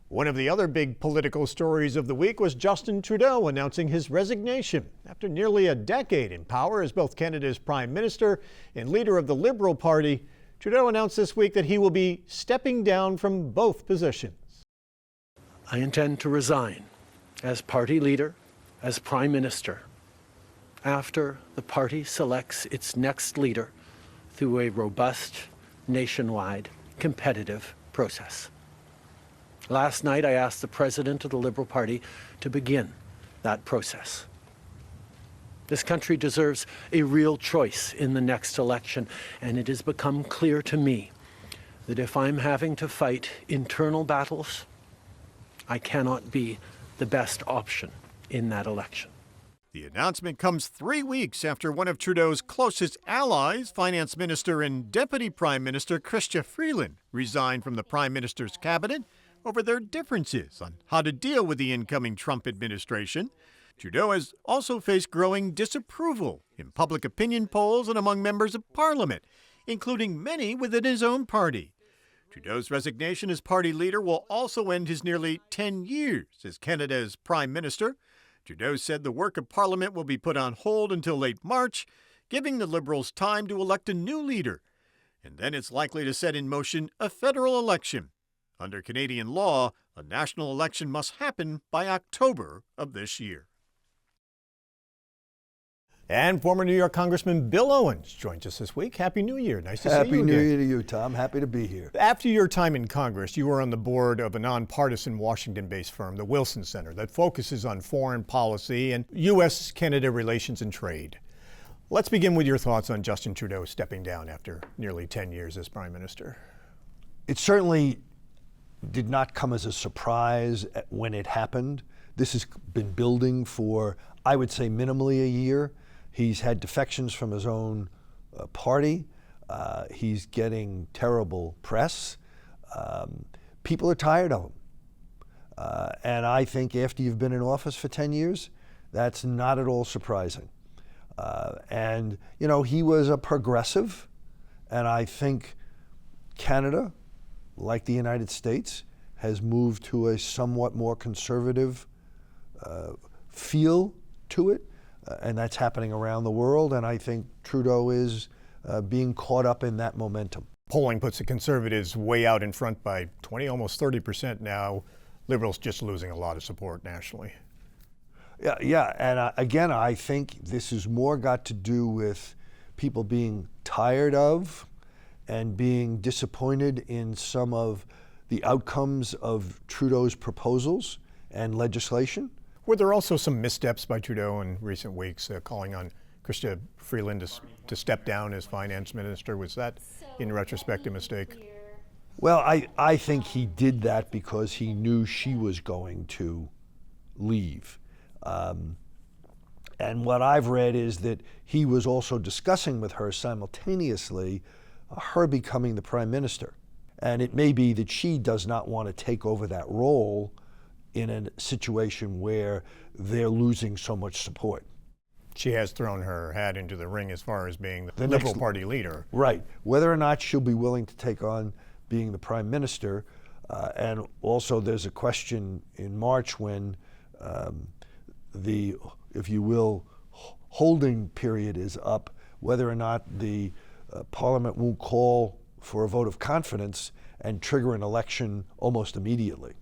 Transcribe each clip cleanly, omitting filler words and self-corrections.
One of the other big political stories of the week was Justin Trudeau announcing his resignation. After nearly a decade in power as both Canada's Prime Minister and leader of the Liberal Party, Trudeau announced this week that he will be stepping down from both positions. I intend to resign as party leader, as Prime Minister, after the party selects its next leader through a robust, nationwide, competitive process. Last night, I asked the President of the Liberal Party to begin that process. This country deserves a real choice in the next election, and it has become clear to me that if I'm having to fight internal battles, I cannot be the best option in that election. The announcement comes 3 weeks after one of Trudeau's closest allies, Finance Minister and Deputy Prime Minister Chrystia Freeland, resigned from the Prime Minister's cabinet over their differences on how to deal with the incoming Trump administration. Trudeau has also faced growing disapproval in public opinion polls and among members of Parliament, including many within his own party. Trudeau's resignation as party leader will also end his nearly 10 years as Canada's Prime Minister. Trudeau said the work of Parliament will be put on hold until late March, giving the Liberals time to elect a new leader. And then it's likely to set in motion a federal election. Under Canadian law, a national election must happen by October of this year. And former New York Congressman Bill Owens joins us this week. Happy New Year. Nice to see you again. Happy New Year to you, Tom. Happy to be here. After your time in Congress, you were on the board of a nonpartisan Washington-based firm, the Wilson Center, that focuses on foreign policy and U.S.-Canada relations and trade. Let's begin with your thoughts on Justin Trudeau stepping down after nearly 10 years as Prime Minister. It certainly did not come as a surprise when it happened. This has been building for, I would say, minimally a year. He's had defections from his own party. He's getting terrible press. People are tired of him. And I think after you've been in office for 10 years, that's not at all surprising. And, you know, he was a progressive, and I think Canada, like the United States, has moved to a somewhat more conservative feel to it. And that's happening around the world, and I think Trudeau is being caught up in that momentum. Polling puts the Conservatives way out in front by 20, almost 30% now. Liberals just losing a lot of support nationally. Yeah, and again, I think this has more got to do with people being tired of and being disappointed in some of the outcomes of Trudeau's proposals and legislation. Were there also some missteps by Trudeau in recent weeks, calling on Chrystia Freeland to step down as finance minister? Was that, in retrospect, a mistake? Well, I think he did that because he knew she was going to leave. And what I've read is that he was also discussing with her simultaneously her becoming the prime minister. And it may be that she does not want to take over that role in a situation where they're losing so much support. She has thrown her hat into the ring as far as being the Liberal Party leader. Right. Whether or not she'll be willing to take on being the Prime Minister, and also there's a question in March when the, if you will, holding period is up, whether or not the Parliament won't call for a vote of confidence and trigger an election almost immediately.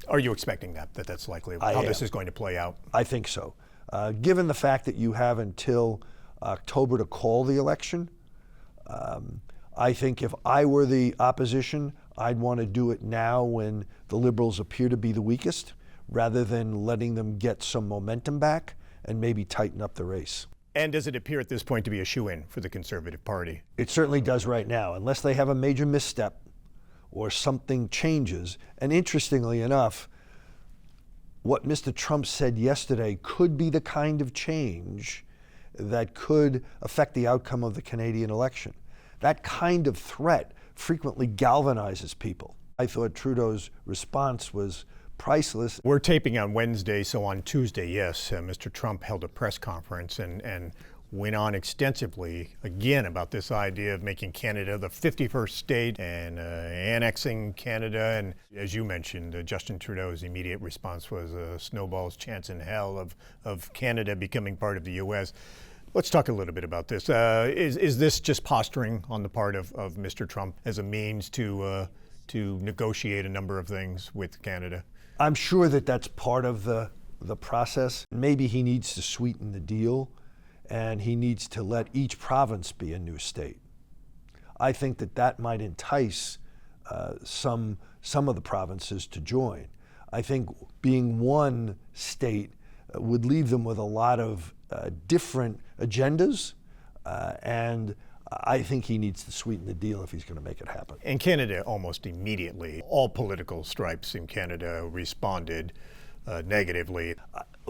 Are you expecting that's likely how this is going to play out? I think so. Given the fact that you have until October to call the election, I think if I were the opposition, I'd want to do it now when the Liberals appear to be the weakest, rather than letting them get some momentum back and maybe tighten up the race. And does it appear at this point to be a shoo-in for the Conservative Party? It certainly does right now, unless they have a major misstep or something changes. And interestingly enough, what Mr. Trump said yesterday could be the kind of change that could affect the outcome of the Canadian election. That kind of threat frequently galvanizes people. I thought Trudeau's response was priceless. We're taping on Wednesday, so on Tuesday, yes, Mr. Trump held a press conference, and went on extensively again about this idea of making Canada the 51st state and annexing Canada. And as you mentioned, Justin Trudeau's immediate response was a snowball's chance in hell of Canada becoming part of the U.S. Let's talk a little bit about this. Is this just posturing on the part of Mr. Trump as a means to negotiate a number of things with Canada? I'm sure that that's part of the process. Maybe he needs to sweeten the deal, and he needs to let each province be a new state. I think that might entice some of the provinces to join. I think being one state would leave them with a lot of different agendas, and I think he needs to sweeten the deal if he's going to make it happen. And Canada almost immediately, all political stripes in Canada responded negatively.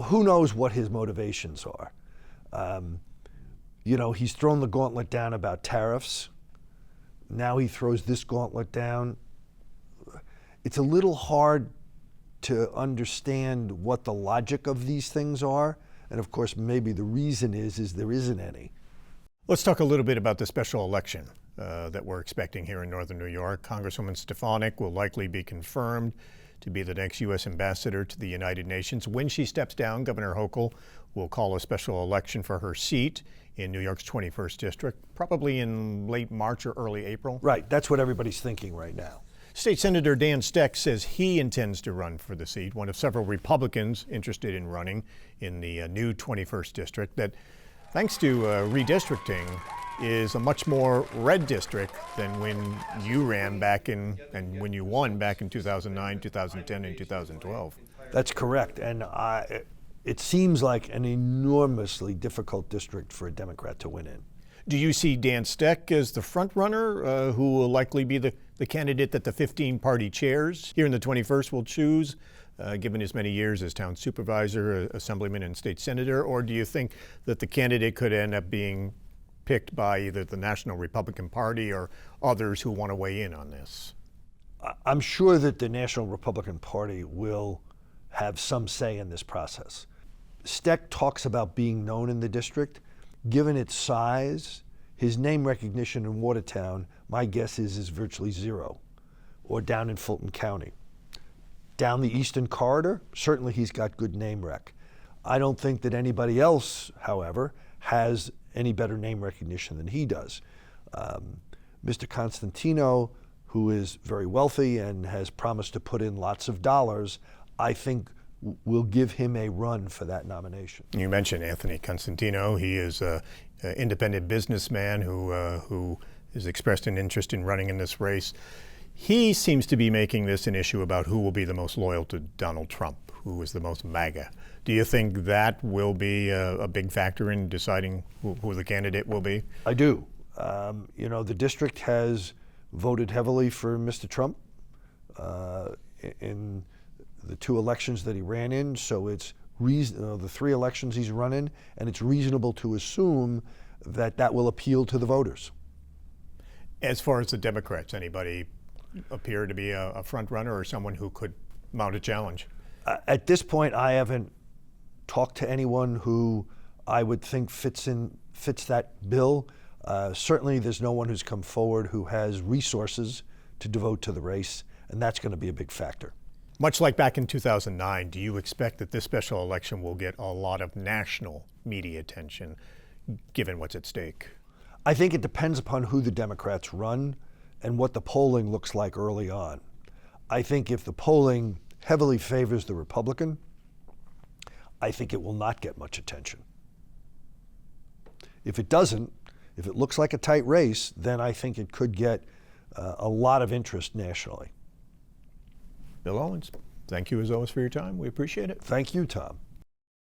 Who knows what his motivations are? He's thrown the gauntlet down about tariffs. Now he throws this gauntlet down. It's a little hard to understand what the logic of these things are. And of course, maybe the reason is there isn't any. Let's talk a little bit about the special election that we're expecting here in Northern New York. Congresswoman Stefanik will likely be confirmed to be the next U.S. ambassador to the United Nations. When she steps down, Governor Hochul will call a special election for her seat in New York's 21st district, probably in late March or early April. Right, that's what everybody's thinking right now. State Senator Dan Steck says he intends to run for the seat, one of several Republicans interested in running in the new 21st district that, thanks to redistricting, is a much more red district than when you ran back in, and when you won back in 2009, 2010, and 2012. That's correct. And it seems like an enormously difficult district for a Democrat to win in. Do you see Dan Steck as the front runner who will likely be the candidate that the 15 party chairs here in the 21st will choose, given his many years as town supervisor, assemblyman, and state senator? Or do you think that the candidate could end up being picked by either the National Republican Party or others who want to weigh in on this? I'm sure that the National Republican Party will have some say in this process. Steck talks about being known in the district. Given its size, his name recognition in Watertown, my guess is virtually zero, or down in Fulton County. Down the Eastern Corridor, certainly he's got good name rec. I don't think that anybody else, however, has any better name recognition than he does. Mr. Constantino, who is very wealthy and has promised to put in lots of dollars, I think will give him a run for that nomination. You mentioned Anthony Constantino. He is an independent businessman who has expressed an interest in running in this race. He seems to be making this an issue about who will be the most loyal to Donald Trump, who is the most MAGA. Do you think that will be a big factor in deciding who the candidate will be? I do. The district has voted heavily for Mr. Trump in the two elections that he ran in, so it's the three elections he's run in, and it's reasonable to assume that will appeal to the voters. As far as the Democrats, anybody appear to be a front runner or someone who could mount a challenge? At this point, I haven't talked to anyone who I would think fits that bill. Certainly, there's no one who's come forward who has resources to devote to the race, and that's going to be a big factor. Much like back in 2009, do you expect that this special election will get a lot of national media attention, given what's at stake? I think it depends upon who the Democrats run and what the polling looks like early on. I think if the polling heavily favors the Republican, I think it will not get much attention. If it doesn't, if it looks like a tight race, then I think it could get a lot of interest nationally. Bill Owens, thank you as always for your time. We appreciate it. Thank you, Tom.